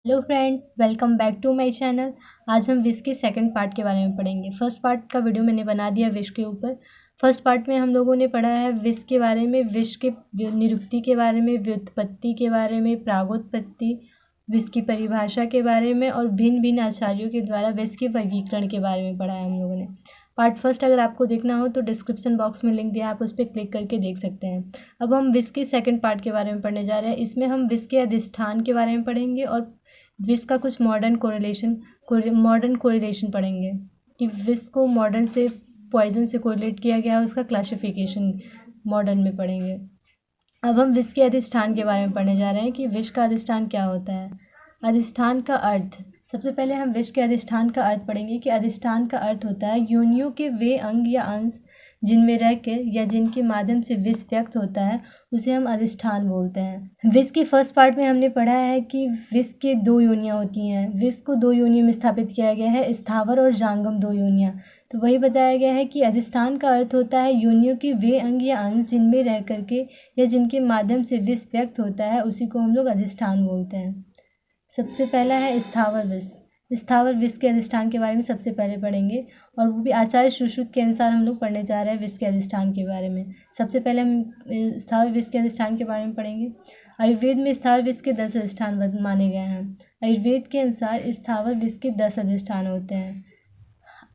Hello friends, welcome back to my channel. आज हम wish के सेकंड पार्ट के बारे में पढ़ेंगे। फर्स्ट पार्ट का वीडियो मैंने बना दिया विश के ऊपर। फर्स्ट पार्ट में हम लोगों ने पढ़ा है विश के बारे में, विश के निरुक्ति के बारे में, व्युत्पत्ति के बारे में, प्रागोत्पत्ति, विश की परिभाषा के बारे में और भिन्न भिन्न आचार्यों के द्वारा विश के वर्गीकरण के बारे में पढ़ा है हम लोगों ने। पार्ट फर्स्ट अगर आपको देखना हो तो डिस्क्रिप्शन बॉक्स में लिंक दिया है, आप उस पर क्लिक करके देख सकते हैं। अब हम विश के सेकंड पार्ट के बारे में पढ़ने जा रहे हैं। इसमें हम विश के अधिष्ठान के बारे में पढ़ेंगे और विश का कुछ मॉडर्न कोरिलेशन पढ़ेंगे कि विश को मॉडर्न से पॉइजन से कोरिलेट किया गया है, उसका क्लासिफिकेशन मॉडर्न में पढ़ेंगे। अब हम विश के अधिष्ठान के बारे में पढ़ने जा रहे हैं कि विश का अधिष्ठान क्या होता है। अधिष्ठान का अर्थ, सबसे पहले हम विश के अधिष्ठान का अर्थ पढ़ेंगे कि अधिष्ठान का अर्थ होता है योनियों के वे अंग या अंश जिनमें रहकर या जिनके माध्यम से विश व्यक्त होता है, उसे हम अधिष्ठान बोलते हैं। विश के फर्स्ट पार्ट में हमने पढ़ा है कि विश के दो योनियाँ होती हैं। विश को दो योनियों में स्थापित किया गया है, स्थावर और जांगम दो योनियाँ। तो वही बताया गया है कि अधिष्ठान का अर्थ होता है योनियों के वे अंग या अंश जिनमें रह करके या जिनके माध्यम से विश व्यक्त होता है, उसी को हम लोग अधिष्ठान बोलते हैं। सबसे पहला है स्थावर विश। स्थावर विश के अधिष्ठान के बारे में सबसे पहले पढ़ेंगे और वो भी आचार्य सुश्रुत के अनुसार हम लोग पढ़ने जा रहे हैं विश के अधिष्ठान के बारे में। सबसे पहले हम स्थावर विश के अधिष्ठान के बारे में पढ़ेंगे। आयुर्वेद में स्थावर विश के 10 अधिष्ठान माने गए हैं। आयुर्वेद के अनुसार स्थावर विश के 10 अधिष्ठान होते हैं।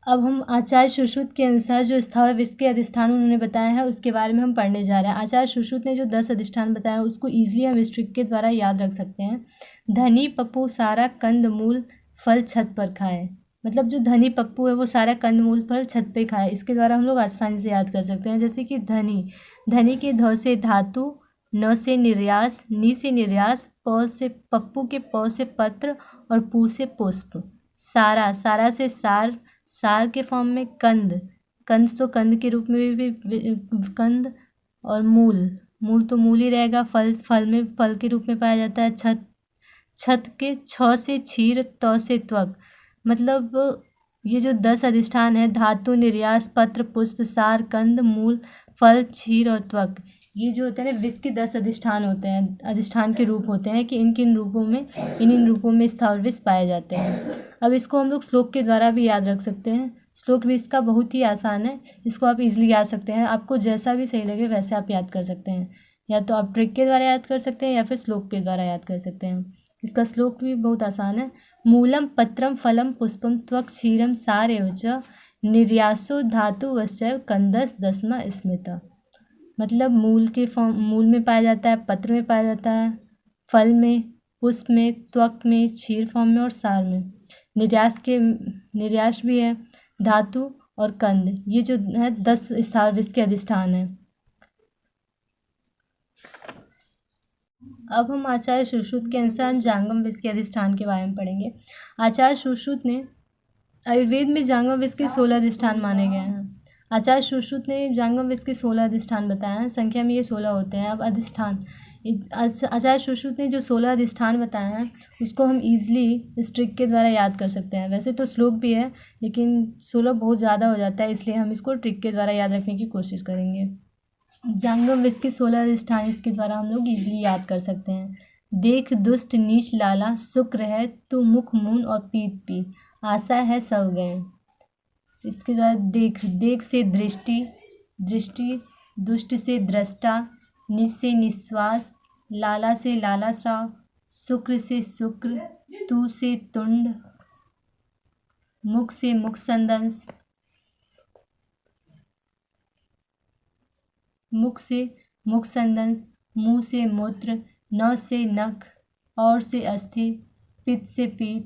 अब हम आचार्य सुश्रुत के अनुसार जो स्थावर विश के अधिष्ठान उन्होंने बताया है उसके बारे में हम पढ़ने जा रहे हैं। आचार्य सुश्रुत ने जो 10 अधिष्ठान बताया उसको ईजिली हम इस ट्रिक के द्वारा याद रख सकते हैं। धनी पप्पू सारा कंद मूल फल छत पर खाए, मतलब जो धनी पप्पू है वो सारा कंद मूल फल छत पे खाए। इसके द्वारा हम लोग आसानी से याद कर सकते हैं। जैसे कि धनी के ध से धातु, न से निर्यास, नी से निर्यास, प से पप्पू के प से पत्र और पू से पुष्प। सारा से सार के फॉर्म में कंद तो कंद के रूप में भी कंद, और मूल तो मूल ही रहेगा। फल में फल के रूप में पाया जाता है। छत के छ से क्षीर, त से त्वक। मतलब ये जो 10 अधिष्ठान है, धातु, निर्यास, पत्र, पुष्प, सार, कंद, मूल, फल, क्षीर और त्वक, ये जो होते हैं ना विश के 10 अधिष्ठान होते हैं, अधिष्ठान के रूप होते हैं कि इन रूपों में स्थावर विश पाए जाते हैं। अब इसको हम लोग श्लोक के द्वारा भी याद रख सकते हैं। श्लोक भी इसका बहुत ही आसान है, इसको आप इजीली याद सकते हैं। आपको जैसा भी सही लगे वैसे आप याद कर सकते हैं, या तो आप ट्रिक के द्वारा याद कर सकते हैं या फिर श्लोक के द्वारा याद कर सकते हैं। इसका श्लोक भी बहुत आसान है। मूलम पत्रम फलम पुष्पम त्वक क्षीरम सार एवच निर्यासो धातु वश्चैव कंदस दसमा स्मृता। मतलब मूल में पाया जाता है, पत्र में पाया जाता है, फल में, पुष्प में, त्वक में, क्षीर फॉर्म में और सार में। निर्यास भी है, धातु और कंद। ये जो है 10 स्थावर विश के अधिष्ठान है। अब हम आचार्य सुश्रुत के अनुसार जांगम विश के अधिष्ठान के बारे में पढ़ेंगे। आचार्य सुश्रुत ने आयुर्वेद में जांगम विश के 16 अधिष्ठान माने गए हैं। आचार्य सुश्रुत ने जांगम विश के 16 अधिष्ठान बताए हैं। संख्या में ये 16 होते हैं। अब अधिष्ठान, आचार्य सुश्रुत ने जो 16 अधिष्ठान बताए हैं उसको हम ईजिली इस ट्रिक के द्वारा याद कर सकते हैं। वैसे तो श्लोक भी है लेकिन 16 बहुत ज़्यादा हो जाता है, इसलिए हम इसको ट्रिक के द्वारा याद रखने की कोशिश करेंगे। जांगम विश के 16 अधिष्ठान इसके द्वारा हम लोग इजीली याद कर सकते हैं। देख दुष्ट नीच लाला, शुक्र है तू मुख मून और पीत पी, आशा है सब गए। इसके द्वारा देख से दृष्टि, दुष्ट से दृष्टा, निज से निश्वास, लाला से लालाश्राव, शुक्र से शुक्र, तू से तुंड, मुख से मुख संदंश, मुंह से मूत्र, न से नख, और से अस्थि, पित्त से पीत,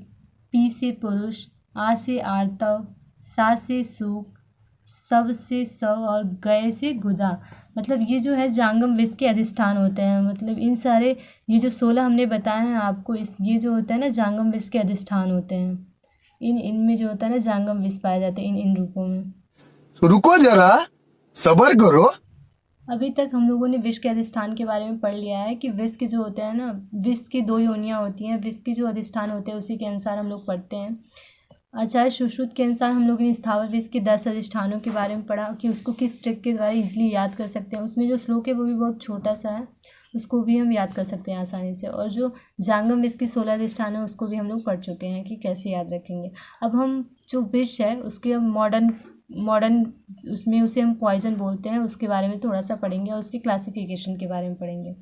पी से पुरुष, आ से आर्तव, सा से सूक, सब से शव और गए से गुदा। मतलब ये जो है जांगम विश के अधिष्ठान होते हैं। मतलब इन सारे ये जो 16 हमने बताए हैं आपको, ये जो होता है ना जांगम विश के अधिष्ठान होते हैं। इनमें जो होता है ना जांगम विश पाए जाते हैं इन रूपों में। तो रुको जरा, सब्र करो। अभी तक हम लोगों ने विश के अधिष्ठान के बारे में पढ़ लिया है कि विश के जो होते हैं ना, विश की 2 योनियाँ होती हैं। विश के जो अधिष्ठान होते हैं उसी के अनुसार हम लोग पढ़ते हैं। आचार्य सुश्रुत के अनुसार हम लोगों ने स्थावर विश के 10 अधिष्ठानों के बारे में पढ़ा कि उसको किस ट्रिक के द्वारा इजीली याद कर सकते हैं। उसमें जो श्लोक है वो भी बहुत छोटा सा है उसको भी हम याद कर सकते हैं आसानी से। और जो जांगम विष की 16 अधिष्ठान है उसको भी हम लोग पढ़ चुके हैं कि कैसे याद रखेंगे। अब हम जो विष है उसके मॉडर्न उसमें उसे हम पॉइजन बोलते हैं, उसके बारे में थोड़ा सा पढ़ेंगे और उसकी क्लासिफिकेशन के बारे में पढ़ेंगे।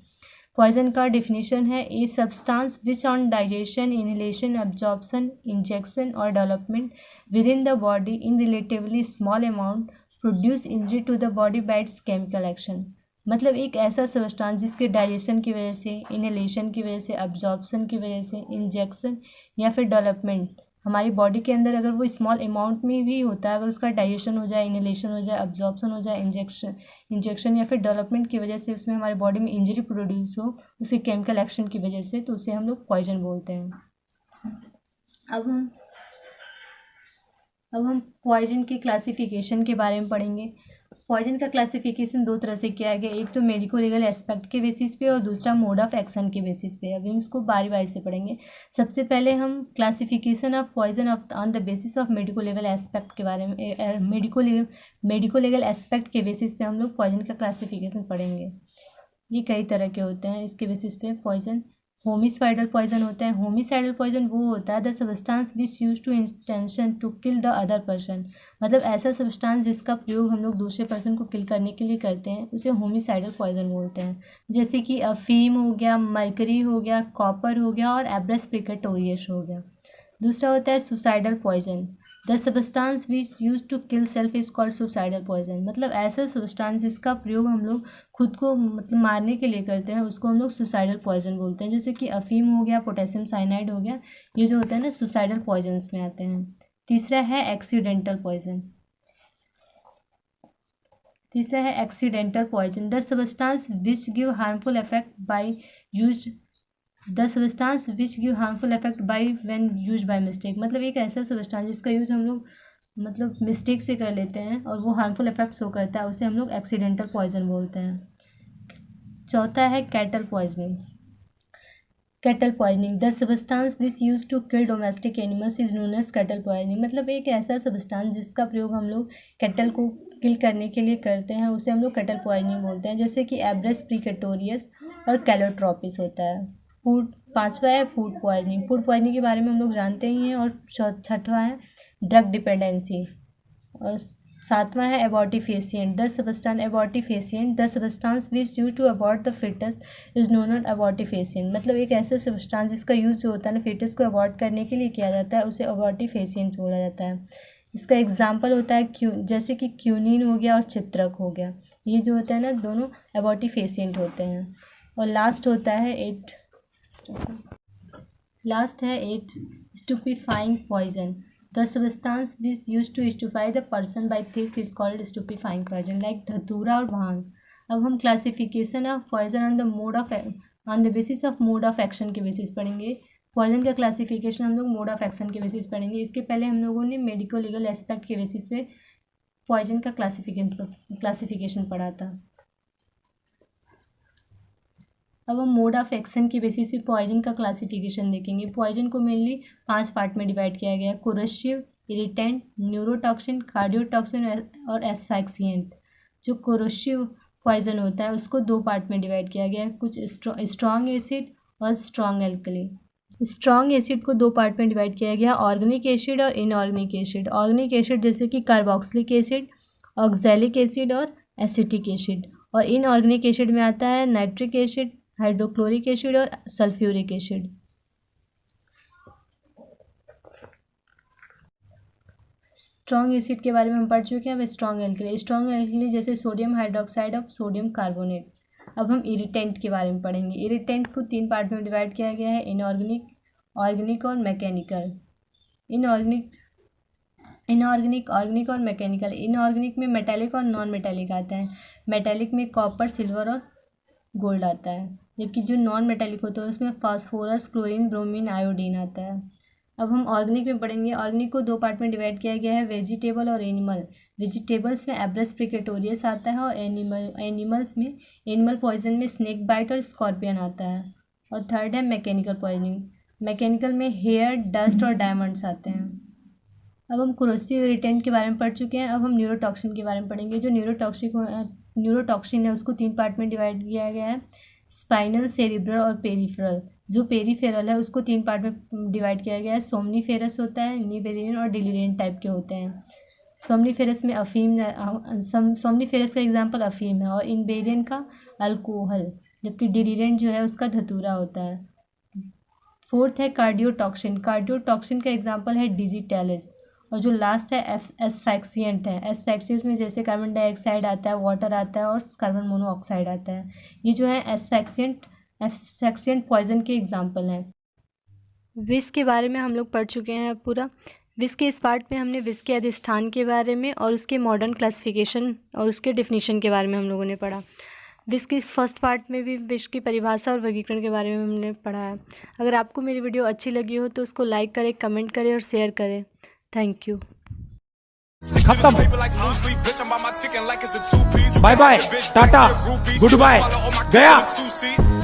पॉइजन का डेफिनेशन है a substance which on digestion, inhalation, absorption, injection और development within the body in relatively small amount produce injury to the body by its chemical action. मतलब एक ऐसा सब्सटेंस जिसके डाइजेशन की वजह से, इनहेलेशन की वजह से, एब्जॉर्प्शन की वजह से, इंजेक्शन या फिर डेवलपमेंट, हमारी बॉडी के अंदर अगर वो स्मॉल अमाउंट में भी होता है, अगर उसका डाइजेशन हो जाए, इनहेलेशन हो जाए, एब्जॉर्प्शन हो जाए, इंजेक्शन या फिर डेवलपमेंट की वजह से उसमें हमारी बॉडी में इंजरी प्रोड्यूस हो उसके केमिकल एक्शन की वजह से, तो उसे हम लोग पॉइजन बोलते हैं। अब हम पॉइजन की क्लासिफिकेशन के बारे में पढ़ेंगे। पॉइजन का क्लासिफिकेशन दो तरह से किया गया, एक तो मेडिको लीगल एस्पेक्ट के बेसिस पे और दूसरा मोड ऑफ एक्शन के बेसिस पे। अभी हम इसको बारी बारी से पढ़ेंगे। सबसे पहले हम classification of poison on the basis of medico legal aspect के बारे में, मेडिको लीगल एस्पेक्ट के बेसिस पे हम लोग पॉइजन का क्लासिफिकेशन पढ़ेंगे। ये कई तरह के होते हैं इसके बेसिस पे पॉइजन। होमिसाइडल पॉइजन होता है। होमिसाइडल पॉइजन वो होता है the substance which use to intention to kill the other person. मतलब ऐसा सब्सटेंस जिसका प्रयोग हम लोग दूसरे पर्सन को किल करने के लिए करते हैं उसे होमिसाइडल पॉइजन बोलते हैं। जैसे कि अफीम हो गया, मरकरी हो गया, कॉपर हो गया और एब्रस प्रिकेटोरियस हो गया। दूसरा होता है suicidal poison. The substance which use to kill self is called suicidal poison. मतलब ऐसा सब्सटेंस जिसका प्रयोग हम लोग खुद को मतलब मारने के लिए करते हैं उसको हम लोग सुसाइडल पॉइजन बोलते हैं। जैसे कि अफीम हो गया, पोटेशियम साइनाइड हो गया, ये जो होता है ना सुसाइडल पॉइजन्स में आते हैं। तीसरा है accidental poison. The substance which give harmful effect by use when use by mistake. मतलब एक ऐसा सब्सटेंस जिसका यूज हम लोग मतलब मिस्टेक से कर लेते हैं और वो हार्मफुल इफेक्ट शो करता है, उसे हम लोग एक्सीडेंटल पॉइजन बोलते हैं। चौथा है cattle poisoning. The substance which use to kill domestic animals is known as cattle poisoning. मतलब एक ऐसा सब्सटेंस जिसका प्रयोग हम लोग कैटल को किल करने के लिए करते हैं उसे हम लोग कैटल पॉइजनिंग बोलते हैं। जैसे कि एब्रस प्रिकेटोरियस और कैलोट्रोपिस होता है। पांचवा है फूड पॉइजनिंग के बारे में हम लोग जानते ही हैं। और छठवां है ड्रग डिपेंडेंसी। और सातवां है abortifacient. The substance which use to abort the foetus is known as abortifacient. मतलब एक ऐसा सब्सटेंस जिसका यूज जो होता है ना फिटस को अबॉर्ट करने के लिए किया जाता है उसे एबॉर्टिफेशिएंट बोला जाता है। इसका एग्जाम्पल होता है जैसे कि क्यूनिन हो गया और चित्रक हो गया, ये जो होता है ना दोनों एबॉर्टिफेशिएंट होते हैं। और लास्ट है stupefying poison. The substance which use to stupefy the person by thicks is called stupefying poison, like datura और भांग। अब हम classification of poison on the basis of mode of action के बेसिस पढ़ेंगे। पॉइजन का classification हम लोग mode of action के basis पढ़ेंगे। इसके पहले हम लोगों ने मेडिको लीगल एस्पेक्ट के बेसिस पे पॉइजन का क्लासिफिकेशन पढ़ा था। अब हम मोड ऑफ एक्शन की बेसिस पे पॉइजन का क्लासिफिकेशन देखेंगे। पॉइजन को मेनली 5 पार्ट में डिवाइड किया गया है, कोरोसिव, इरिटेंट, न्यूरोटॉक्सिन, कार्डियोटॉक्सिन और एस्फैक्सिएंट। जो कोरोसिव पॉइजन होता है उसको 2 पार्ट में डिवाइड किया गया है, कुछ स्ट्रॉन्ग एसिड और स्ट्रॉन्ग एल्कली। स्ट्रॉन्ग एसिड को 2 पार्ट में डिवाइड किया गया, ऑर्गेनिक एसिड और इनऑर्गेनिक एसिड। ऑर्गेनिक एसिड जैसे कि कार्बोक्सिलिक एसिड, ऑक्सैलिक एसिड और एसिटिक एसिड। और इनऑर्गेनिक एसिड में आता है नाइट्रिक एसिड, हाइड्रोक्लोरिक एसिड और सल्फ्यूरिक एसिड। स्ट्रॉन्ग एसिड के बारे में हम पढ़ चुके हैं। अब स्ट्रॉन्ग एल्कली जैसे सोडियम हाइड्रोक्साइड और सोडियम कार्बोनेट। अब हम इरिटेंट के बारे में पढ़ेंगे। इरिटेंट को 3 पार्ट में डिवाइड किया गया है, इनऑर्गेनिक, ऑर्गेनिक और मैकेनिकल। ऑर्गेनिक और मैकेनिकल। इनऑर्गेनिक में मेटेलिक और नॉन मेटेलिक आता है। मेटेलिक में कॉपर, सिल्वर और गोल्ड आता है, जबकि जो नॉन मेटेलिक होता है उसमें फास्फोरस, क्लोरीन, ब्रोमीन, आयोडीन आता है। अब हम ऑर्गेनिक में पढ़ेंगे। ऑर्गेनिक को 2 पार्ट में डिवाइड किया गया है, वेजिटेबल और एनिमल। वेजिटेबल्स में एब्रस प्रिकेटोरियस आता है और एनिमल पॉइजन में स्नेक बाइट और स्कॉर्पियन आता है। और थर्ड है मैकेनिकल पॉइजनिंग। मैकेनिकल में हेयर, डस्ट और डायमंड्स आते हैं। अब हम कोरोसिव इरिटेंट के बारे में पढ़ चुके हैं। अब हम न्यूरोटॉक्सिन के बारे में पढ़ेंगे। जो न्यूरोटॉक्सिन है उसको 3 पार्ट में डिवाइड किया गया है, स्पाइनल, सेरिब्रल और पेरिफेरल। जो पेरिफेरल है उसको 3 पार्ट में डिवाइड किया गया है। सोमनीफेरस होता है, न्यूबेरियन और डिलीरियन टाइप के होते हैं। सोमनीफेरस में अफीम, सोमनीफेरस का एग्जाम्पल अफीम है और इनबेरियन का अल्कोहल, जबकि डिलीरियन जो है उसका धतूरा होता है। फोर्थ है कार्डियोटॉक्सिन। कार्डियोटॉक्सिन का एग्जाम्पल है डिजिटेलिस। और जो लास्ट है एस्फैक्सिएंट है। एस्फैक्सिएंट में जैसे कार्बन डाइऑक्साइड आता है, वाटर आता है और कार्बन मोनोऑक्साइड आता है। ये जो है एस्फैक्सिएंट पॉइजन के एग्जाम्पल हैं। विष के बारे में हम लोग पढ़ चुके हैं अब पूरा। विष के इस पार्ट में हमने विष के अधिष्ठान के बारे में और उसके मॉडर्न क्लासिफिकेशन और उसके डेफिनेशन के बारे में हम लोगों ने पढ़ा। विष की फर्स्ट पार्ट में भी विष की परिभाषा और वर्गीकरण के बारे में हमने पढ़ा है। अगर आपको मेरी वीडियो अच्छी लगी हो तो उसको लाइक करें, कमेंट करें और शेयर करें। Thank you. खत्म। Bye bye, tata, goodbye, गया।